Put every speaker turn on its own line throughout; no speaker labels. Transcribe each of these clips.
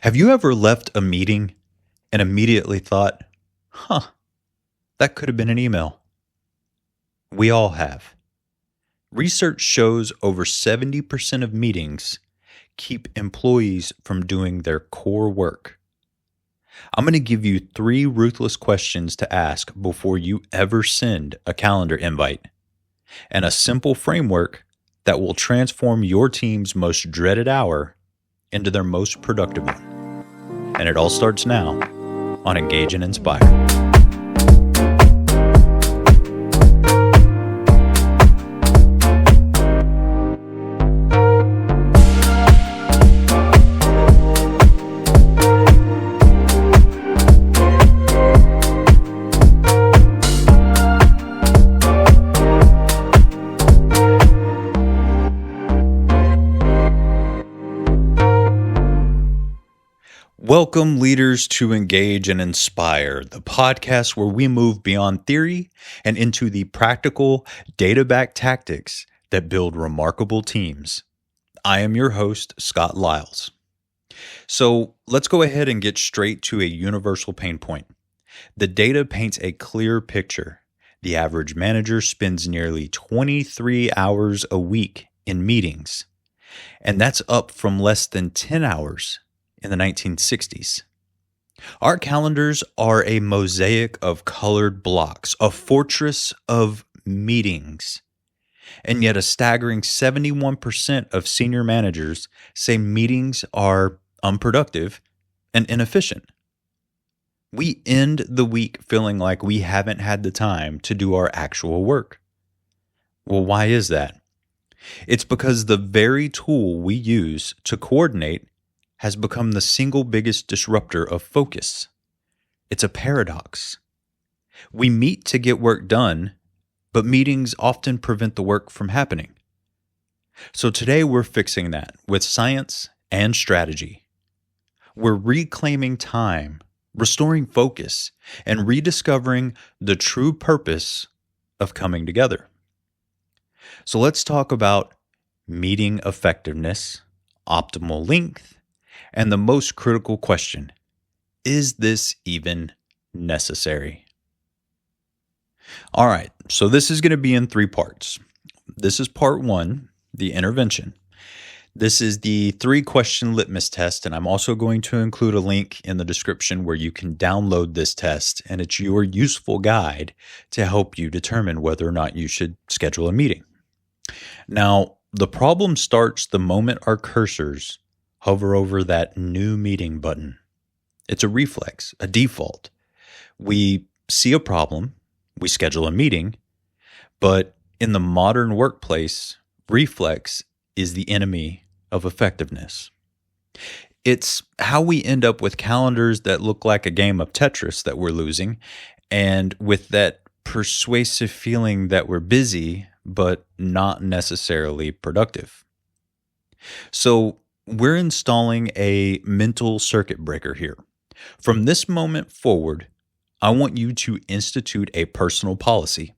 Have you ever left a meeting and immediately thought, that could have been an email? We all have. Research shows over 70% of meetings keep employees from doing their core work. I'm going to give you 3 ruthless questions to ask before you ever send a calendar invite, and a simple framework that will transform your team's most dreaded hour into their most productive one. And it all starts now on Engage and Inspire. Welcome, leaders, to Engage and Inspire, the podcast where we move beyond theory and into the practical, data-backed tactics that build remarkable teams. I am your host, Scott Liles. So let's go ahead and get straight to a universal pain point. The data paints a clear picture. The average manager spends nearly 23 hours a week in meetings, and that's up from less than 10 hours in the 1960s. Our calendars are a mosaic of colored blocks, a fortress of meetings. And yet a staggering 71% of senior managers say meetings are unproductive and inefficient. We end the week feeling like we haven't had the time to do our actual work. Well, why is that? It's because the very tool we use to coordinate has become the single biggest disruptor of focus. It's a paradox. We meet to get work done, but meetings often prevent the work from happening. So today we're fixing that with science and strategy. We're reclaiming time, restoring focus, and rediscovering the true purpose of coming together. So let's talk about meeting effectiveness, optimal length, and the most critical question, is this even necessary? All right, so this is going to be in 3 parts. This is part 1, the intervention. This is the 3-question litmus test, and I'm also going to include a link in the description where you can download this test, and it's your useful guide to help you determine whether or not you should schedule a meeting. Now, the problem starts the moment our cursors hover over that new meeting button. It's a reflex, a default. We see a problem, we schedule a meeting, but in the modern workplace, reflex is the enemy of effectiveness. It's how we end up with calendars that look like a game of Tetris that we're losing, and with that persuasive feeling that we're busy, but not necessarily productive. So we're installing a mental circuit breaker here. From this moment forward, I want you to institute a personal policy.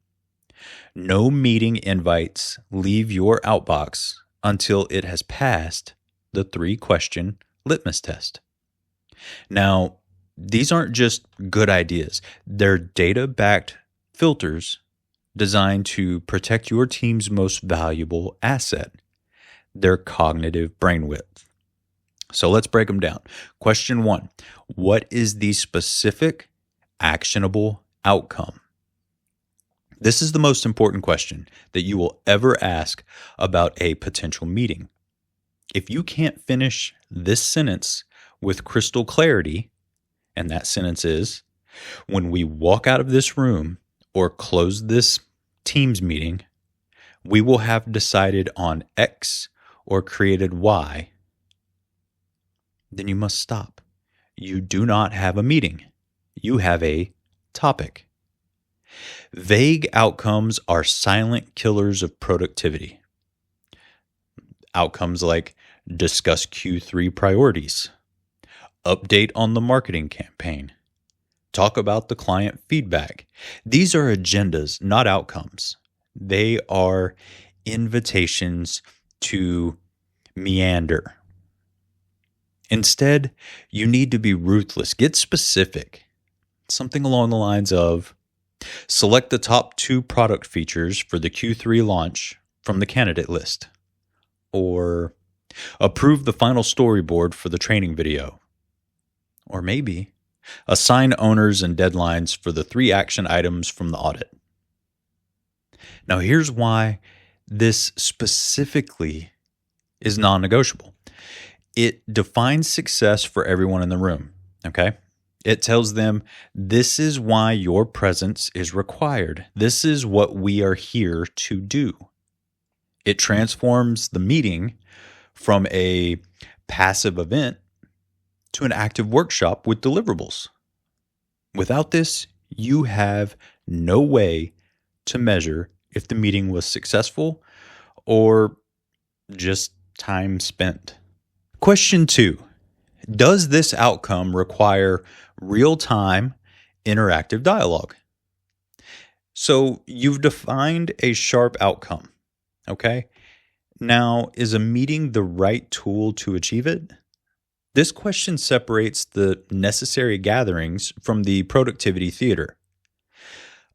No meeting invites leave your outbox until it has passed the 3-question litmus test. Now, these aren't just good ideas. They're data-backed filters designed to protect your team's most valuable asset, their cognitive brainwidth. So let's break them down. Question 1, what is the specific actionable outcome? This is the most important question that you will ever ask about a potential meeting. If you can't finish this sentence with crystal clarity, and that sentence is, when we walk out of this room or close this Teams meeting, we will have decided on X or created Y, then you must stop. You do not have a meeting. You have a topic. Vague outcomes are silent killers of productivity. Outcomes like discuss Q3 priorities, update on the marketing campaign, talk about the client feedback. These are agendas, not outcomes. They are invitations to meander. Instead, you need to be ruthless. Get specific. Something along the lines of select the top 2 product features for the Q3 launch from the candidate list, or approve the final storyboard for the training video, or maybe assign owners and deadlines for the 3 action items from the audit. Now, here's why this specifically is non-negotiable. It defines success for everyone in the room, okay? It tells them this is why your presence is required. This is what we are here to do. It transforms the meeting from a passive event to an active workshop with deliverables. Without this, you have no way to measure if the meeting was successful or just time spent. Question 2. Does this outcome require real-time interactive dialogue? So you've defined a sharp outcome, okay? Now, is a meeting the right tool to achieve it? This question separates the necessary gatherings from the productivity theater.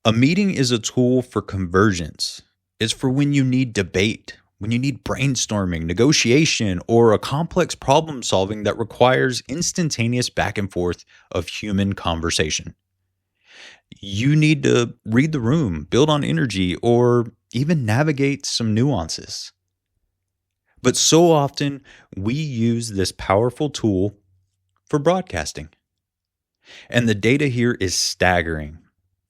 A meeting is a tool for convergence. It's for when you need debate, when you need brainstorming, negotiation, or a complex problem solving that requires instantaneous back and forth of human conversation. You need to read the room, build on energy, or even navigate some nuances. But so often, we use this powerful tool for broadcasting. And the data here is staggering.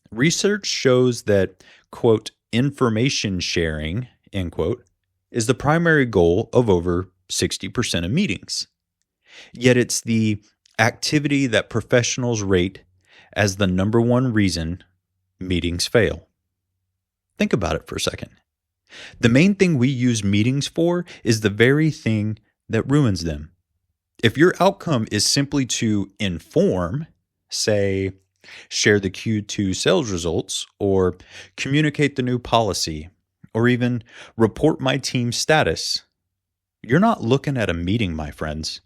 Research shows that, quote, information sharing, end quote, is the primary goal of over 60% of meetings. Yet it's the activity that professionals rate as the number one reason meetings fail. Think about it for a second. The main thing we use meetings for is the very thing that ruins them. If your outcome is simply to inform, say, share the Q2 sales results, or communicate the new policy, or even report my team's status, you're not looking at a meeting, my friends.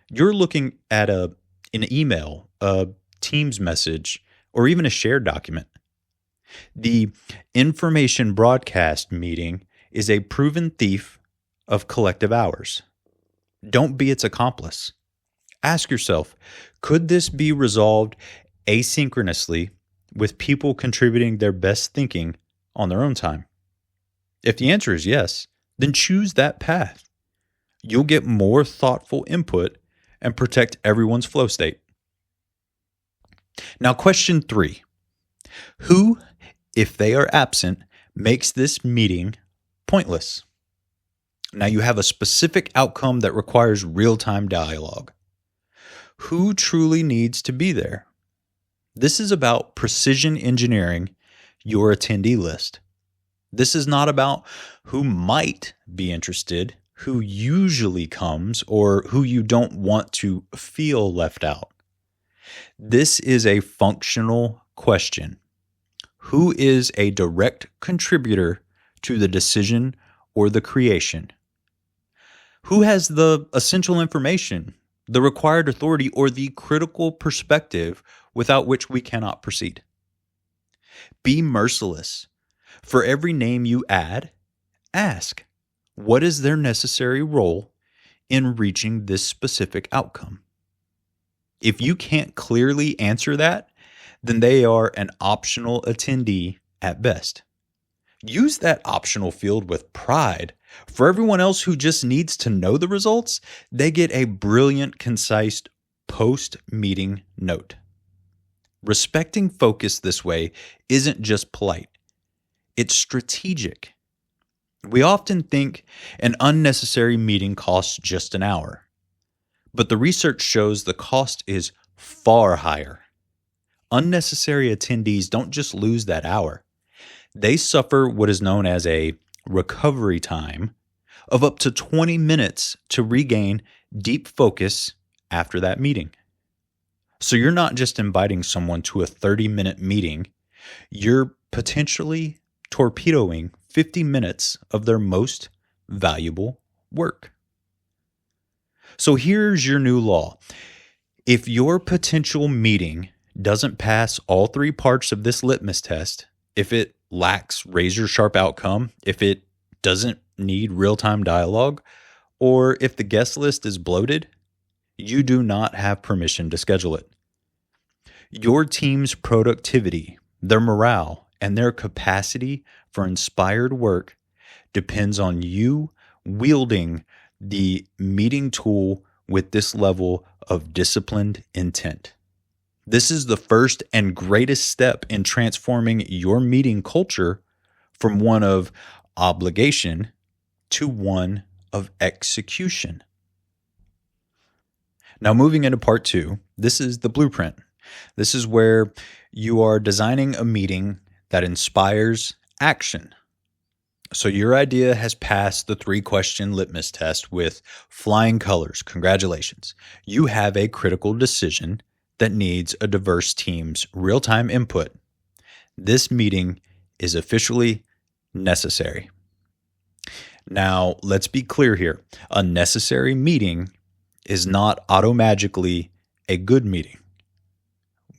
You're looking at an email, a Teams message, or even a shared document. The information broadcast meeting is a proven thief of collective hours. Don't be its accomplice. Ask yourself, could this be resolved asynchronously with people contributing their best thinking on their own time? If the answer is yes, then choose that path. You'll get more thoughtful input and protect everyone's flow state. Now, question 3. Who, if they are absent, makes this meeting pointless? Now you have a specific outcome that requires real-time dialogue. Who truly needs to be there? This is about precision engineering your attendee list. This is not about who might be interested, who usually comes, or who you don't want to feel left out. This is a functional question. Who is a direct contributor to the decision or the creation? Who has the essential information, the required authority, or the critical perspective without which we cannot proceed? Be merciless. For every name you add, ask, what is their necessary role in reaching this specific outcome? If you can't clearly answer that, then they are an optional attendee at best. Use that optional field with pride. For everyone else who just needs to know the results, they get a brilliant, concise post-meeting note. Respecting focus this way isn't just polite. It's strategic. We often think an unnecessary meeting costs just an hour, but the research shows the cost is far higher. Unnecessary attendees don't just lose that hour. They suffer what is known as a recovery time of up to 20 minutes to regain deep focus after that meeting. So you're not just inviting someone to a 30-minute meeting, you're potentially torpedoing 50 minutes of their most valuable work. So here's your new law. If your potential meeting doesn't pass all three parts of this litmus test, if it lacks razor sharp outcome, if it doesn't need real time dialogue, or if the guest list is bloated, you do not have permission to schedule it. Your team's productivity, their morale, and their capacity for inspired work depends on you wielding the meeting tool with this level of disciplined intent. This is the first and greatest step in transforming your meeting culture from one of obligation to one of execution. Now, moving into part 2, this is the blueprint. This is where you are designing a meeting that inspires action. So your idea has passed the 3-question litmus test with flying colors. Congratulations. You have a critical decision that needs a diverse team's real-time input. This meeting is officially necessary. Now, let's be clear here. A necessary meeting is not automagically a good meeting.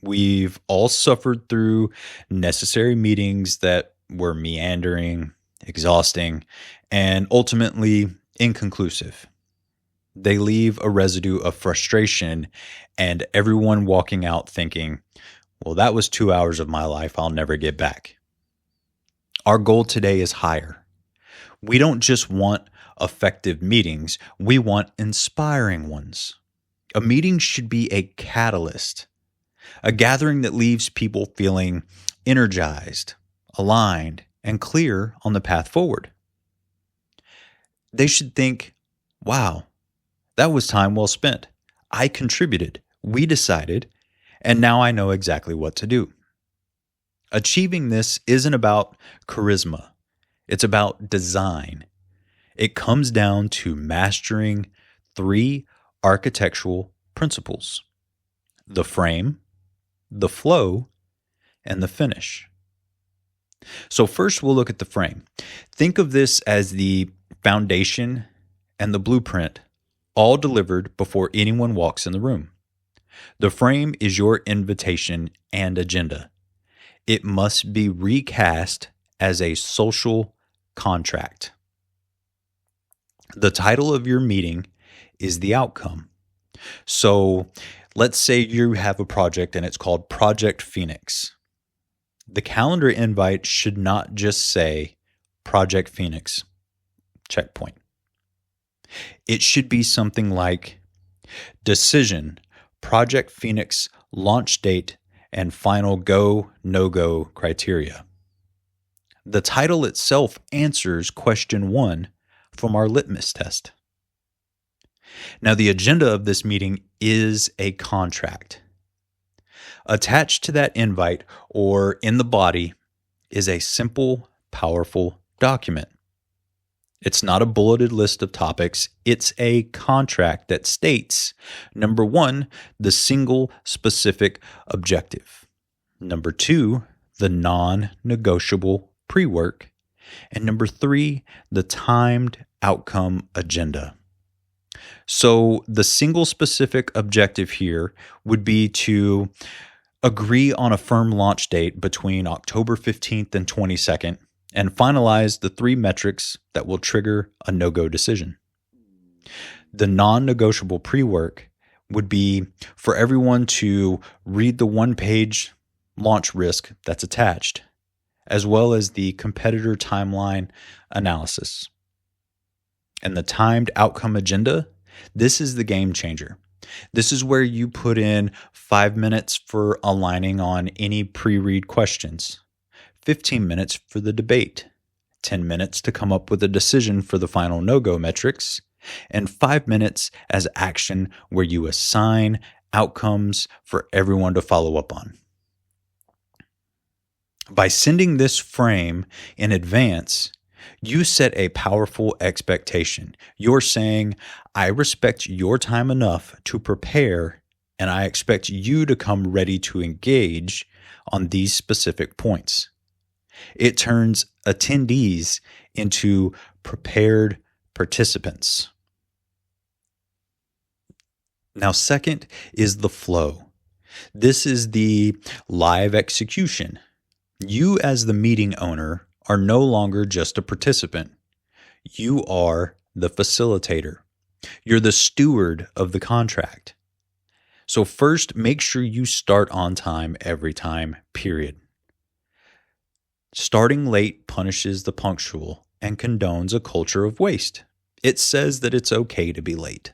We've all suffered through necessary meetings that were meandering, exhausting, and ultimately inconclusive. They leave a residue of frustration and everyone walking out thinking, well, that was 2 hours of my life I'll never get back. Our goal today is higher. We don't just want effective meetings, we want inspiring ones. A meeting should be a catalyst, a gathering that leaves people feeling energized, aligned, and clear on the path forward. They should think, wow, that was time well spent. I contributed, we decided, and now I know exactly what to do. Achieving this isn't about charisma. It's about design. It comes down to mastering 3 architectural principles: the frame, the flow, and the finish. So first we'll look at the frame. Think of this as the foundation and the blueprint, all delivered before anyone walks in the room. The frame is your invitation and agenda. It must be recast as a social contract. The title of your meeting is the outcome. So let's say you have a project and it's called Project Phoenix. The calendar invite should not just say Project Phoenix, checkpoint. It should be something like Decision, Project Phoenix launch date, and final go, no-go criteria. The title itself answers question 1 from our litmus test. Now, the agenda of this meeting is a contract. Attached to that invite or in the body is a simple, powerful document. It's not a bulleted list of topics. It's a contract that states, number 1, the single specific objective. Number 2, the non-negotiable pre-work. And number 3, the timed outcome agenda. So the single specific objective here would be to agree on a firm launch date between October 15th and 22nd and finalize the 3 metrics that will trigger a no-go decision. The non-negotiable pre-work would be for everyone to read the 1-page launch risk that's attached, as well as the competitor timeline analysis. And the timed outcome agenda, this is the game changer. This is where you put in 5 minutes for aligning on any pre-read questions, 15 minutes for the debate, 10 minutes to come up with a decision for the final no-go metrics, and 5 minutes as action where you assign outcomes for everyone to follow up on. By sending this frame in advance, you set a powerful expectation. You're saying, I respect your time enough to prepare, and I expect you to come ready to engage on these specific points. It turns attendees into prepared participants. Now, second is the flow. This is the live execution. You, as the meeting owner, are no longer just a participant. You are the facilitator. You're the steward of the contract. So first, make sure you start on time every time, period. Starting late punishes the punctual and condones a culture of waste. It says that it's okay to be late.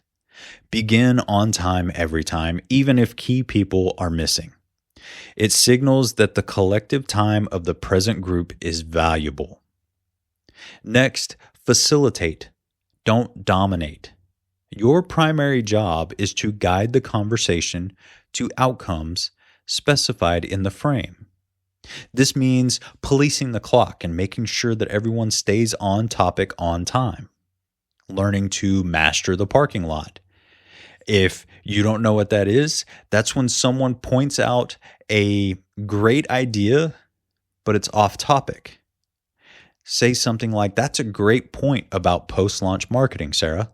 Begin on time every time, even if key people are missing. It signals that the collective time of the present group is valuable. Next, facilitate. Don't dominate. Your primary job is to guide the conversation to outcomes specified in the frame. This means policing the clock and making sure that everyone stays on topic on time. Learning to master the parking lot. If you don't know what that is, that's when someone points out a great idea, but it's off topic. Say something like, "That's a great point about post-launch marketing, Sarah.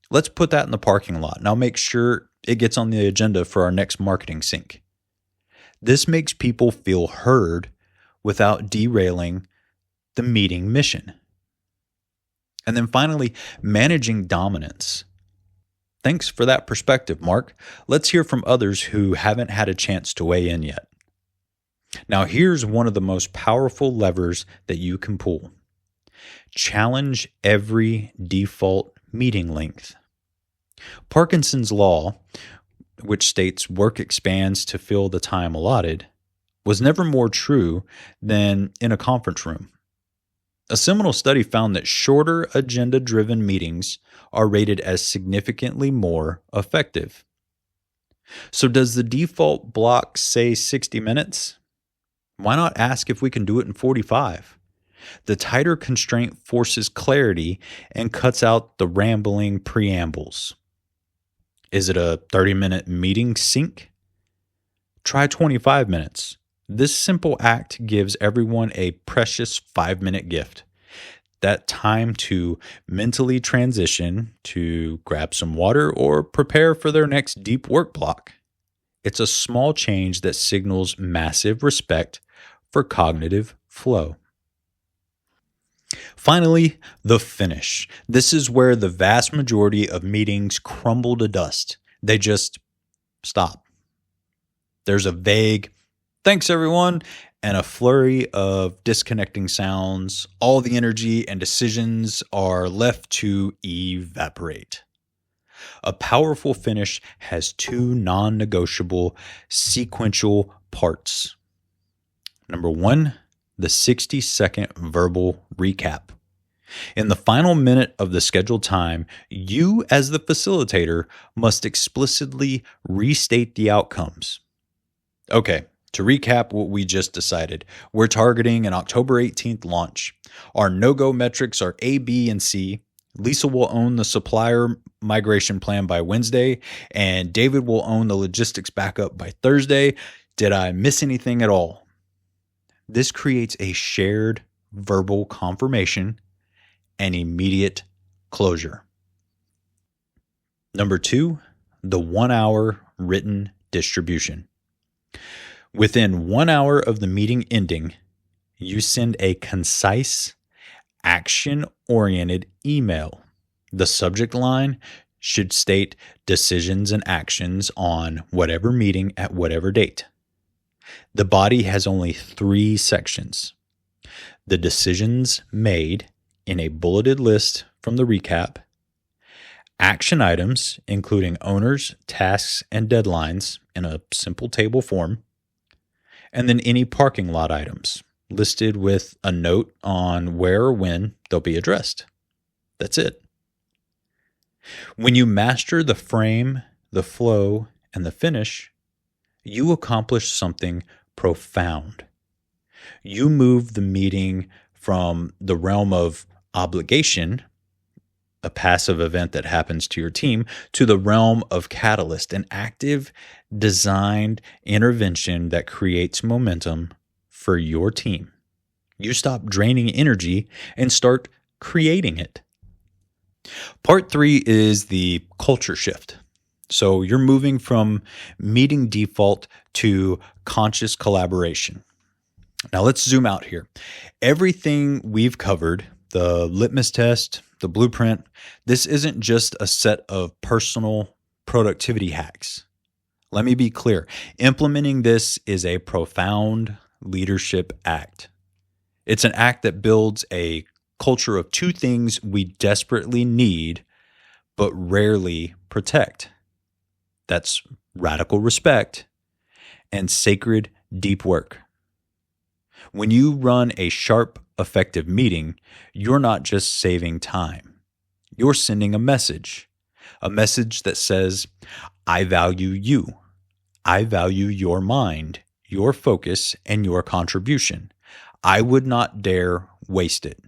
Let's put that in the parking lot, and I'll make sure it gets on the agenda for our next marketing sync." This makes people feel heard without derailing the meeting mission. And then finally, managing dominance. Thanks for that perspective, Mark. Let's hear from others who haven't had a chance to weigh in yet. Now, here's one of the most powerful levers that you can pull. Challenge every default meeting length. Parkinson's law, which states work expands to fill the time allotted, was never more true than in a conference room. A seminal study found that shorter agenda-driven meetings are rated as significantly more effective. So does the default block say 60 minutes? Why not ask if we can do it in 45? The tighter constraint forces clarity and cuts out the rambling preambles. Is it a 30-minute meeting sync? Try 25 minutes. This simple act gives everyone a precious 5-minute gift. That time to mentally transition, to grab some water, or prepare for their next deep work block. It's a small change that signals massive respect for cognitive flow. Finally, the finish. This is where the vast majority of meetings crumble to dust. They just stop. There's a vague, "Thanks everyone," and a flurry of disconnecting sounds. All the energy and decisions are left to evaporate. A powerful finish has two non-negotiable sequential parts. Number one, the 60-second verbal recap. In the final minute of the scheduled time, you as the facilitator must explicitly restate the outcomes. Okay, to recap what we just decided, we're targeting an October 18th launch. Our no-go metrics are A, B, and C. Lisa will own the supplier migration plan by Wednesday, and David will own the logistics backup by Thursday. Did I miss anything at all? This creates a shared verbal confirmation and immediate closure. Number two, the 1-hour written distribution. Within 1 hour of the meeting ending, you send a concise, action-oriented email. The subject line should state decisions and actions on whatever meeting at whatever date. The body has only 3 sections. The decisions made in a bulleted list from the recap, action items including owners, tasks, and deadlines in a simple table form, and then any parking lot items listed with a note on where or when they'll be addressed. That's it. When you master the frame, the flow, and the finish, you accomplish something profound. You move the meeting from the realm of obligation, a passive event that happens to your team, to the realm of catalyst, an active, designed intervention that creates momentum for your team. You stop draining energy and start creating it. Part 3 is the culture shift. So you're moving from meeting default to conscious collaboration. Now let's zoom out here. Everything we've covered, the litmus test, the blueprint, this isn't just a set of personal productivity hacks. Let me be clear. Implementing this is a profound leadership act. It's an act that builds a culture of two things we desperately need, but rarely protect. That's radical respect and sacred deep work. When you run a sharp, effective meeting, you're not just saving time. You're sending a message that says, I value you. I value your mind, your focus, and your contribution. I would not dare waste it.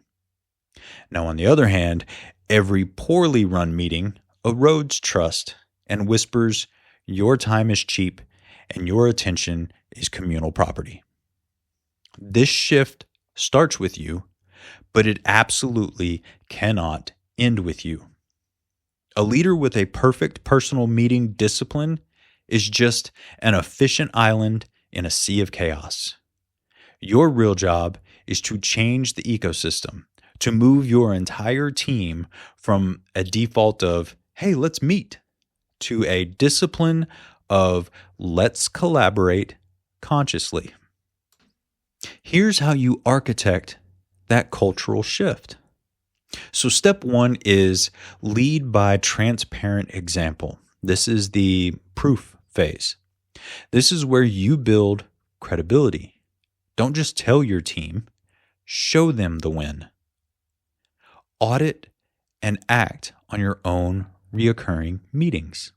Now, on the other hand, every poorly run meeting erodes trust and whispers, your time is cheap and your attention is communal property. This shift starts with you, but it absolutely cannot end with you. A leader with a perfect personal meeting discipline is just an efficient island in a sea of chaos. Your real job is to change the ecosystem, to move your entire team from a default of, hey, let's meet, to a discipline of, let's collaborate consciously. Here's how you architect that cultural shift. So step one is lead by transparent example. This is the proof phase. This is where you build credibility. Don't just tell your team, show them the win. Audit and act on your own reoccurring meetings.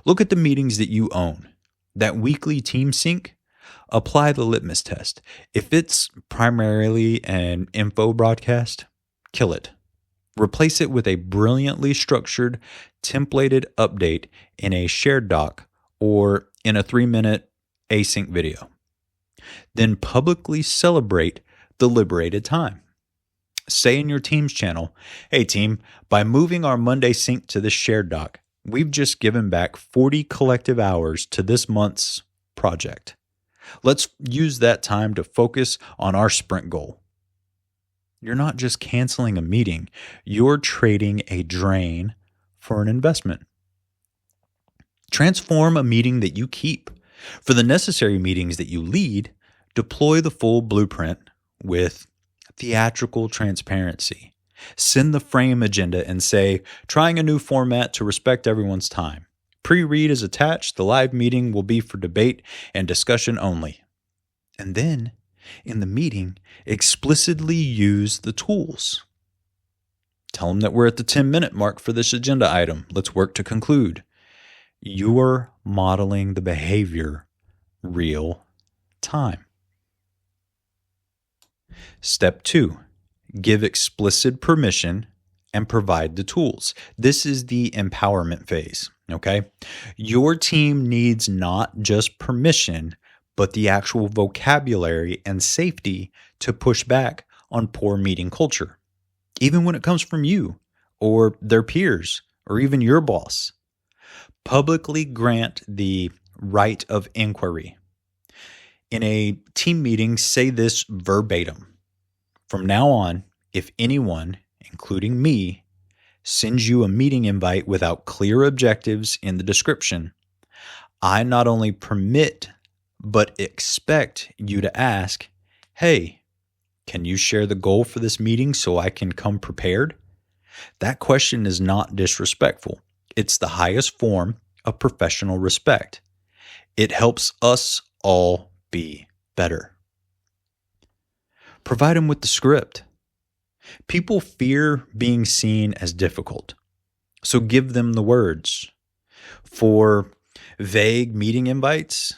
Look at the meetings that you own. That weekly team sync, apply the litmus test. If it's primarily an info broadcast, kill it. Replace it with a brilliantly structured, templated update in a shared doc or in a 3-minute async video. Then publicly celebrate the liberated time. Say in your team's channel, hey team, by moving our Monday sync to this shared doc, we've just given back 40 collective hours to this month's project. Let's use that time to focus on our sprint goal. You're not just canceling a meeting, you're trading a drain for an investment. Transform a meeting that you keep. For the necessary meetings that you lead, deploy the full blueprint with theatrical transparency. Send the frame agenda and say, trying a new format to respect everyone's time. Pre-read is attached. The live meeting will be for debate and discussion only. And then, in the meeting, explicitly use the tools. Tell them that we're at the 10-minute mark for this agenda item. Let's work to conclude. You're modeling the behavior real time. Step 2, give explicit permission and provide the tools. This is the empowerment phase, okay? Your team needs not just permission, but the actual vocabulary and safety to push back on poor meeting culture, even when it comes from you or their peers or even your boss. Publicly grant the right of inquiry. In a team meeting, say this verbatim. From now on, if anyone, including me, sends you a meeting invite without clear objectives in the description, I not only permit but expect you to ask, hey, can you share the goal for this meeting so I can come prepared? That question is not disrespectful. It's the highest form of professional respect. It helps us all be better. Provide them with the script. People fear being seen as difficult, so give them the words. For vague meeting invites,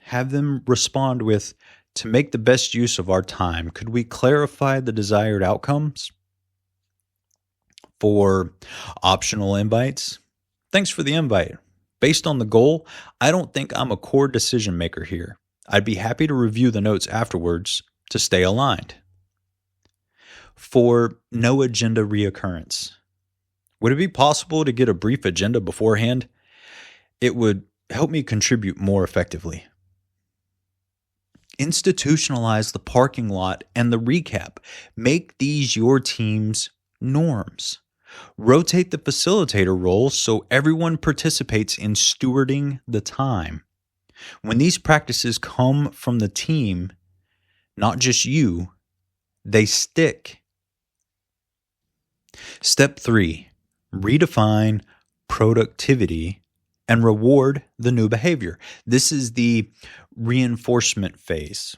have them respond with, to make the best use of our time, could we clarify the desired outcomes? For optional invites, thanks for the invite. Based on the goal, I don't think I'm a core decision maker here. I'd be happy to review the notes afterwards to stay aligned. For no agenda reoccurrence, would it be possible to get a brief agenda beforehand? It would help me contribute more effectively. Institutionalize the parking lot and the recap. Make these your team's norms. Rotate the facilitator role so everyone participates in stewarding the time. When these practices come from the team, not just you, they stick. Step 3, redefine productivity and reward the new behavior. This is the reinforcement phase.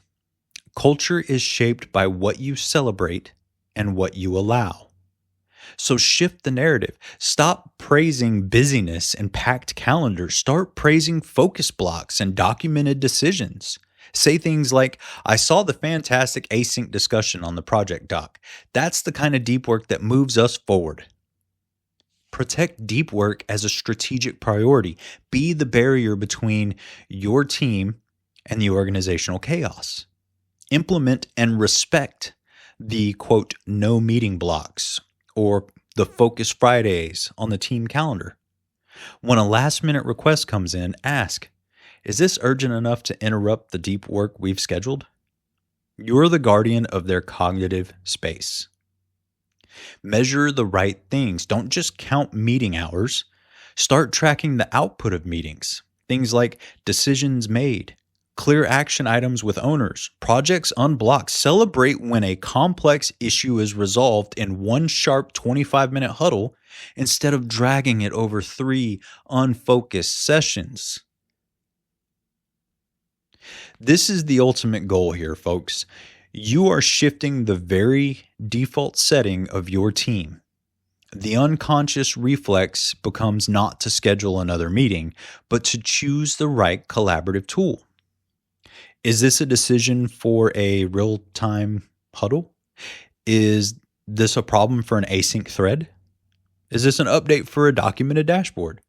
Culture is shaped by what you celebrate and what you allow. So shift the narrative. Stop praising busyness and packed calendars. Start praising focus blocks and documented decisions. Say things like, I saw the fantastic async discussion on the project doc. That's the kind of deep work that moves us forward. Protect deep work as a strategic priority. Be the barrier between your team and the organizational chaos. Implement and respect the, quote, no meeting blocks or the focus Fridays on the team calendar. When a last-minute request comes in, ask, is this urgent enough to interrupt the deep work we've scheduled? You're the guardian of their cognitive space. Measure the right things. Don't just count meeting hours. Start tracking the output of meetings. Things like decisions made, clear action items with owners, projects unblocked. Celebrate when a complex issue is resolved in one sharp 25-minute huddle instead of dragging it over 3 unfocused sessions. This is the ultimate goal here, folks. You are shifting the very default setting of your team. The unconscious reflex becomes not to schedule another meeting, but to choose the right collaborative tool. Is this a decision for a real-time huddle? Is this a problem for an async thread? Is this an update for a documented dashboard?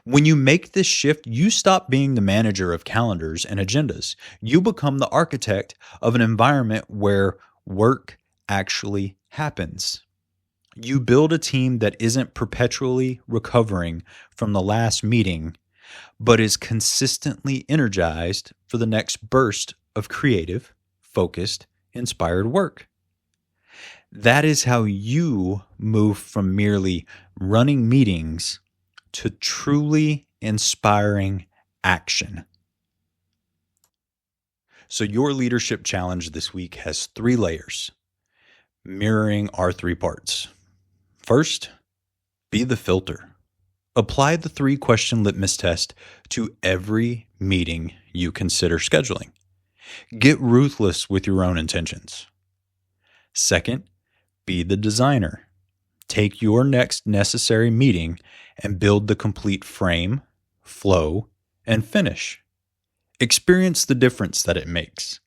When you make this shift, you stop being the manager of calendars and agendas. You become the architect of an environment where work actually happens. You build a team that isn't perpetually recovering from the last meeting, but is consistently energized for the next burst of creative, focused, inspired work. That is how you move from merely running meetings to truly inspiring action. So your leadership challenge this week has 3 layers, mirroring our 3 parts. First, be the filter. Apply the 3-question litmus test to every meeting you consider scheduling. Get ruthless with your own intentions. Second, be the designer. Take your next necessary meeting and build the complete frame, flow, and finish. Experience the difference that it makes.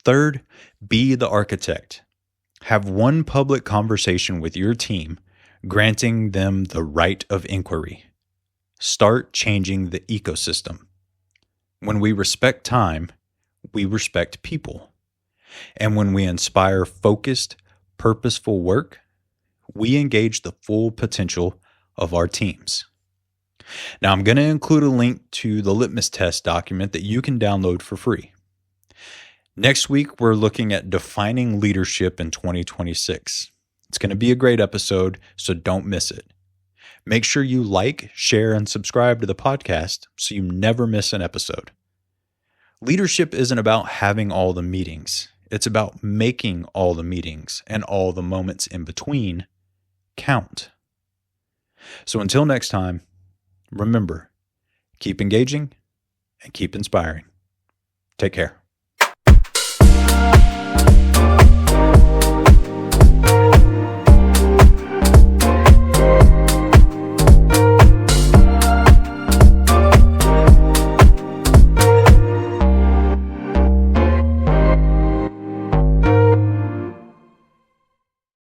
Third, be the architect. Have one public conversation with your team, granting them the right of inquiry. Start changing the ecosystem. When we respect time, we respect people. And when we inspire focused, purposeful work, we engage the full potential of our teams. Now, I'm going to include a link to the litmus test document that you can download for free. Next week, we're looking at defining leadership in 2026. It's going to be a great episode, so don't miss it. Make sure you like, share, and subscribe to the podcast so you never miss an episode. Leadership isn't about having all the meetings. It's about making all the meetings and all the moments in between count. So until next time, remember, keep engaging and keep inspiring. Take care.